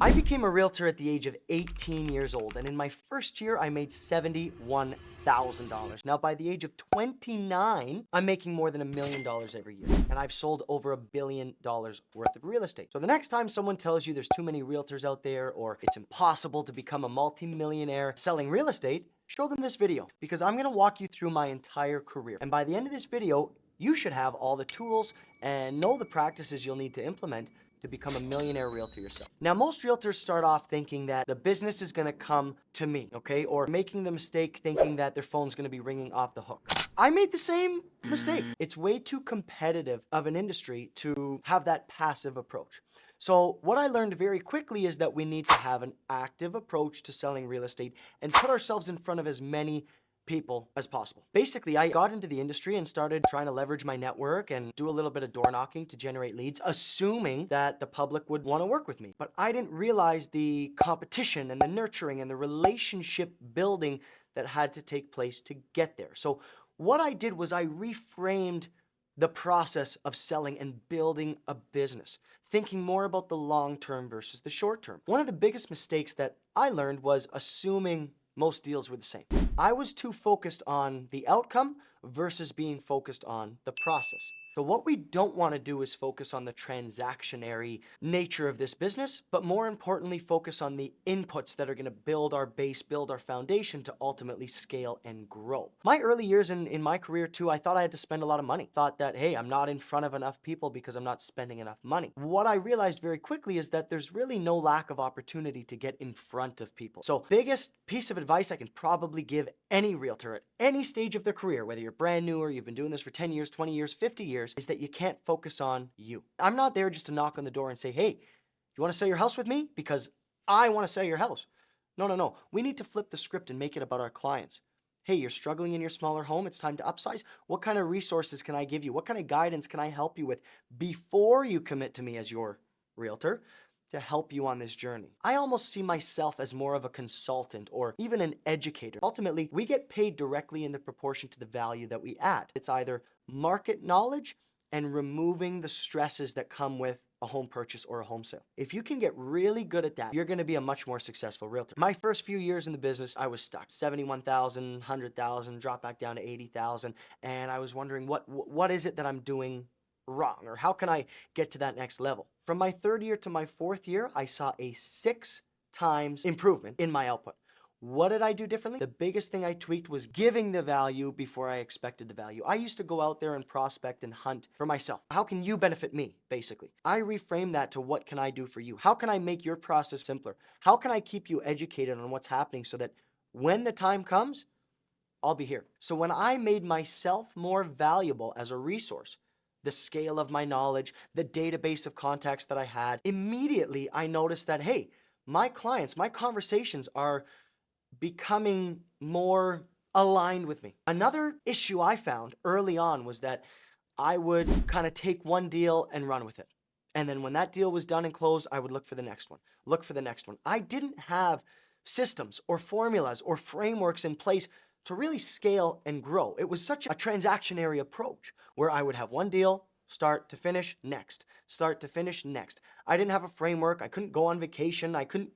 I became a realtor at the age of 18 years old, and in my first year, I made $71,000. Now, by the age of 29, I'm making more than $1 million every year, and I've sold over $1 billion worth of real estate. So the next time someone tells you there's too many realtors out there, or it's impossible to become a multimillionaire selling real estate, show them this video, because I'm gonna walk you through my entire career. And by the end of this video, you should have all the tools and know the practices you'll need to implement to become a millionaire realtor yourself. Now, most realtors start off thinking that the business is gonna come to me, okay? Or making the mistake thinking that their phone's gonna be ringing off the hook. I made the same mistake. It's way too competitive of an industry to have that passive approach. So what I learned very quickly is that we need to have an active approach to selling real estate and put ourselves in front of as many people as possible. Basically, I got into the industry and started trying to leverage my network and do a little bit of door knocking to generate leads, assuming that the public would want to work with me. But I didn't realize the competition and the nurturing and the relationship building that had to take place to get there. So what I did was I reframed the process of selling and building a business, thinking more about the long term versus the short term. One of the biggest mistakes that I learned was assuming most deals were the same. I was too focused on the outcome versus being focused on the process. So what we don't want to do is focus on the transactionary nature of this business, but more importantly, focus on the inputs that are going to build our base, build our foundation to ultimately scale and grow. My early years in my career too, I thought I had to spend a lot of money. Thought that, hey, I'm not in front of enough people because I'm not spending enough money. What I realized very quickly is that there's really no lack of opportunity to get in front of people. So biggest piece of advice I can probably give any realtor at any stage of their career, whether you're brand new or you've been doing this for 10 years, 20 years, 50 years, is that you can't focus on you. I'm not there just to knock on the door and say, hey, you want to sell your house with me? Because I want to sell your house. No. We need to flip the script and make it about our clients. Hey, you're struggling in your smaller home. It's time to upsize. What kind of resources can I give you? What kind of guidance can I help you with before you commit to me as your realtor to help you on this journey? I almost see myself as more of a consultant or even an educator. Ultimately, we get paid directly in the proportion to the value that we add. It's either market knowledge and removing the stresses that come with a home purchase or a home sale. If you can get really good at that, you're going to be a much more successful realtor. My first few years in the business, I was stuck. 71,000, 100,000, dropped back down to 80,000, and I was wondering what is it that I'm doing wrong, or how can I get to that next level? From my third year to my fourth year, I saw a 6 times improvement in my output. What did I do differently? The biggest thing I tweaked was giving the value before I expected the value. I used to go out there and prospect and hunt for myself. How can you benefit me, basically? I reframed that to what can I do for you? How can I make your process simpler? How can I keep you educated on what's happening so that when the time comes, I'll be here. So when I made myself more valuable as a resource, the scale of my knowledge, the database of contacts that I had, immediately I noticed that, hey, my clients, my conversations are becoming more aligned with me. Another issue I found early on was that I would kind of take one deal and run with it. And then when that deal was done and closed, I would look for the next one, look for the next one. I didn't have systems or formulas or frameworks in place to really scale and grow. It was such a transactionary approach where I would have one deal, start to finish, next, start to finish, next. I didn't have a framework. I couldn't go on vacation. I couldn't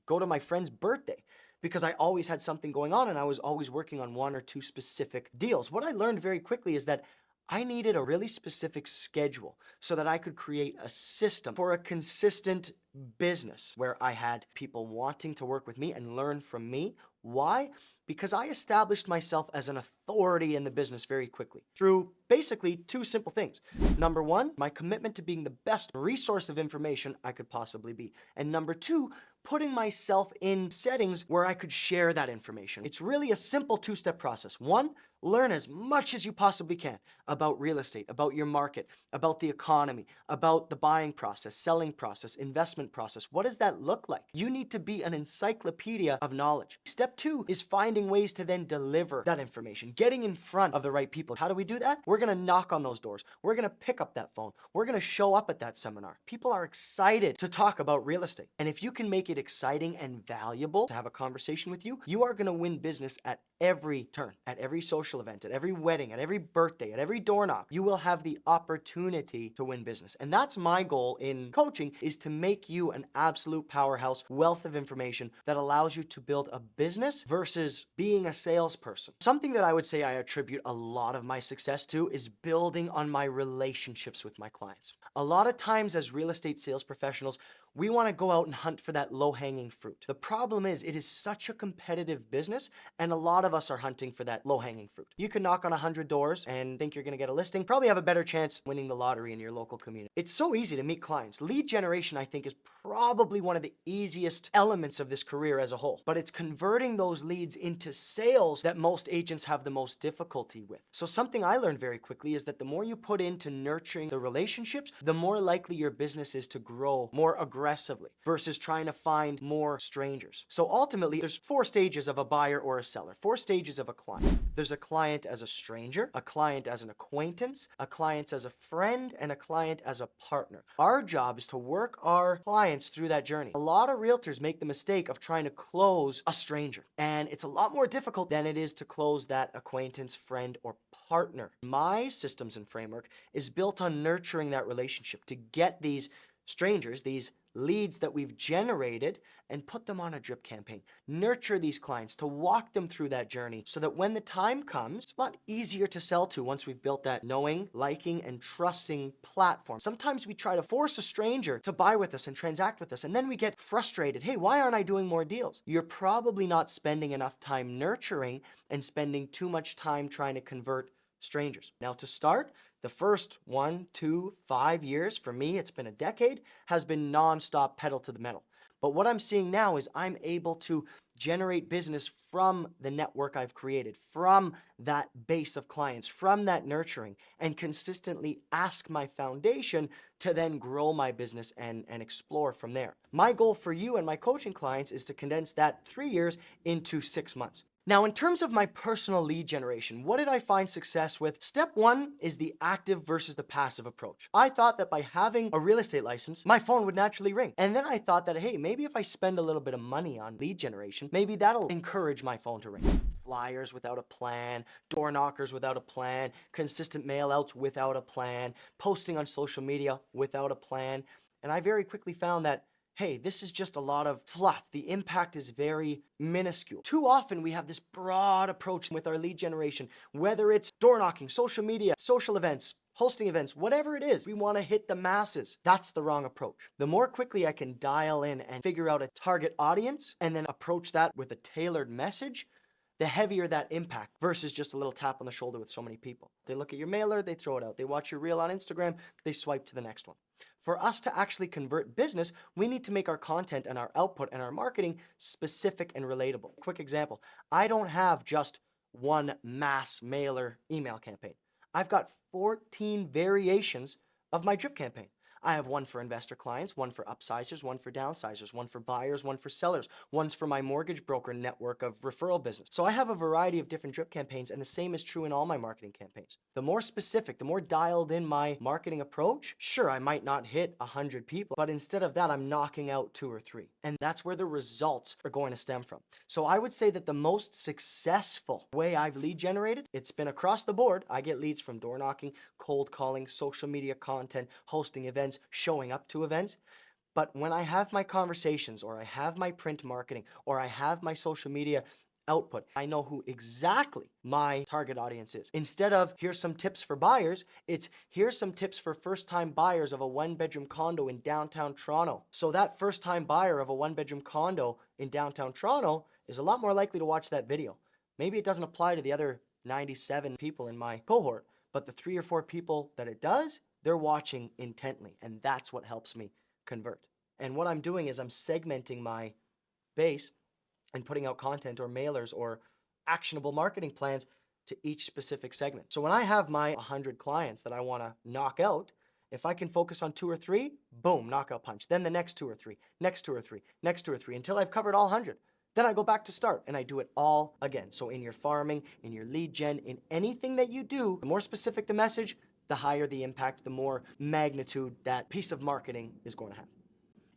go to my friend's birthday because I always had something going on and I was always working on one or two specific deals. What I learned very quickly is that I needed a really specific schedule so that I could create a system for a consistent business where I had people wanting to work with me and learn from me. Why? Because I established myself as an authority in the business very quickly through basically 2 simple things. Number 1, my commitment to being the best resource of information I could possibly be. And number 2, putting myself in settings where I could share that information. It's really a simple 2-step process. 1, learn as much as you possibly can about real estate, about your market, about the economy, about the buying process, selling process, investment process. What does that look like? You need to be an encyclopedia of knowledge. Step 2 is finding ways to then deliver that information, getting in front of the right people. How do we do that? We're going to knock on those doors. We're going to pick up that phone. We're going to show up at that seminar. People are excited to talk about real estate. And if you can make it exciting and valuable to have a conversation with you, you are going to win business at every turn, at every social event, at every wedding, at every birthday, at every door knock. You will have the opportunity to win business. And that's my goal in coaching, is to make you an absolute powerhouse wealth of information that allows you to build a business versus being a salesperson. Something that I would say I attribute a lot of my success to is building on my relationships with my clients. A lot of times as real estate sales professionals, we want to go out and hunt for that low-hanging fruit. The problem is it is such a competitive business, and a lot of us are hunting for that low-hanging fruit. You can knock on 100 doors and think you're going to get a listing, probably have a better chance winning the lottery in your local community. It's so easy to meet clients. Lead generation, I think, is probably one of the easiest elements of this career as a whole, but it's converting those leads into sales that most agents have the most difficulty with. So something I learned very quickly is that the more you put into nurturing the relationships, the more likely your business is to grow more aggressively versus trying to find more strangers. So ultimately, there's 4 stages of a buyer or a seller, 4 stages of a client. There's a client as a stranger, a client as an acquaintance, a client as a friend, and a client as a partner. Our job is to work our clients through that journey. A lot of realtors make the mistake of trying to close a stranger, and it's a lot more difficult than it is to close that acquaintance, friend, or partner. My systems and framework is built on nurturing that relationship to get these strangers, these leads that we've generated, and put them on a drip campaign. Nurture these clients to walk them through that journey so that when the time comes, it's a lot easier to sell to once we've built that knowing, liking, and trusting platform. Sometimes we try to force a stranger to buy with us and transact with us, and then we get frustrated. Hey, why aren't I doing more deals? You're probably not spending enough time nurturing and spending too much time trying to convert strangers. Now to start, the first 1, 2, 5 years, for me, it's been a decade, has been nonstop pedal to the metal. But what I'm seeing now is I'm able to generate business from the network I've created, from that base of clients, from that nurturing, and consistently ask my foundation to then grow my business and explore from there. My goal for you and my coaching clients is to condense that 3 years into 6 months. Now, in terms of my personal lead generation, what did I find success with? Step 1 is the active versus the passive approach. I thought that by having a real estate license, my phone would naturally ring. And then I thought that, hey, maybe if I spend a little bit of money on lead generation, maybe that'll encourage my phone to ring. Flyers without a plan, door knockers without a plan, consistent mail outs without a plan, posting on social media without a plan. And I very quickly found that hey, this is just a lot of fluff. The impact is very minuscule. Too often we have this broad approach with our lead generation, whether it's door knocking, social media, social events, hosting events, whatever it is, we want to hit the masses. That's the wrong approach. The more quickly I can dial in and figure out a target audience and then approach that with a tailored message, the heavier that impact versus just a little tap on the shoulder with so many people. They look at your mailer, they throw it out. They watch your reel on Instagram, they swipe to the next one. For us to actually convert business, we need to make our content and our output and our marketing specific and relatable. Quick example, I don't have just one mass mailer email campaign. I've got 14 variations of my drip campaign. I have one for investor clients, one for upsizers, one for downsizers, one for buyers, one for sellers, one's for my mortgage broker network of referral business. So I have a variety of different drip campaigns, and the same is true in all my marketing campaigns. The more specific, the more dialed in my marketing approach, sure, I might not hit 100 people, but instead of that, I'm knocking out 2 or 3. And that's where the results are going to stem from. So I would say that the most successful way I've lead generated, it's been across the board. I get leads from door knocking, cold calling, social media content, hosting events, showing up to events. But when I have my conversations, or I have my print marketing, or I have my social media output, I know who exactly my target audience is. Instead of here's some tips for buyers, it's here's some tips for first-time buyers of a 1-bedroom condo in downtown Toronto. So that first-time buyer of a 1-bedroom condo in downtown Toronto is a lot more likely to watch that video. Maybe it doesn't apply to the other 97 people in my cohort, but the 3 or 4 people that it does, they're watching intently, and that's what helps me convert. And what I'm doing is I'm segmenting my base and putting out content or mailers or actionable marketing plans to each specific segment. So when I have my 100 clients that I want to knock out, if I can focus on 2 or 3, boom, knockout punch. Then the next 2 or 3, next 2 or 3, next 2 or 3, until I've covered all 100. Then I go back to start and I do it all again. So in your farming, in your lead gen, in anything that you do, the more specific the message, the higher the impact, the more magnitude that piece of marketing is going to have.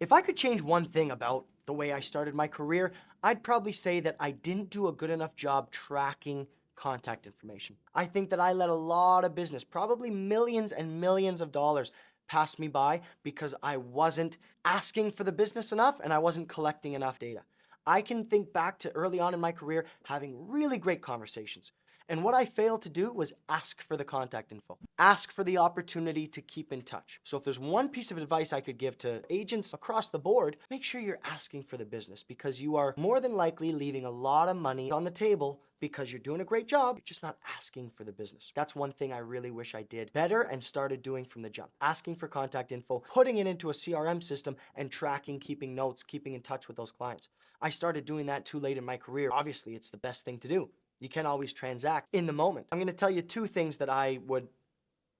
If I could change one thing about the way I started my career, I'd probably say that I didn't do a good enough job tracking contact information. I think that I let a lot of business, probably millions and millions of dollars, passed me by because I wasn't asking for the business enough and I wasn't collecting enough data. I can think back to early on in my career having really great conversations. And what I failed to do was ask for the contact info, ask for the opportunity to keep in touch. So if there's one piece of advice I could give to agents across the board, make sure you're asking for the business, because you are more than likely leaving a lot of money on the table because you're doing a great job, you're just not asking for the business. That's one thing I really wish I did better and started doing from the jump. Asking for contact info, putting it into a CRM system, and tracking, keeping notes, keeping in touch with those clients. I started doing that too late in my career. Obviously, it's the best thing to do. You can't always transact in the moment. I'm gonna tell you two things that I would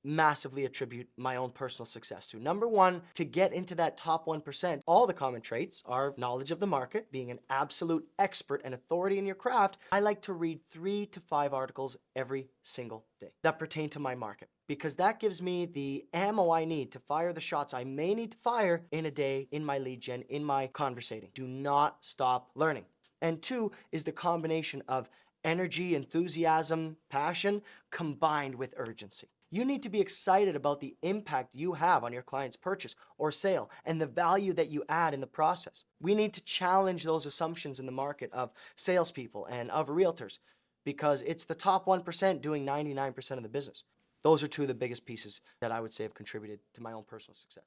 massively attribute my own personal success to. Number one, to get into that top 1%, all the common traits are knowledge of the market, being an absolute expert and authority in your craft. I like to read 3 to 5 articles every single day that pertain to my market, because that gives me the ammo I need to fire the shots I may need to fire in a day, in my lead gen, in my conversating. Do not stop learning. And two is the combination of energy, enthusiasm, passion, combined with urgency. You need to be excited about the impact you have on your client's purchase or sale and the value that you add in the process. We need to challenge those assumptions in the market of salespeople and of realtors, because it's the top 1% doing 99% of the business. Those are two of the biggest pieces that I would say have contributed to my own personal success.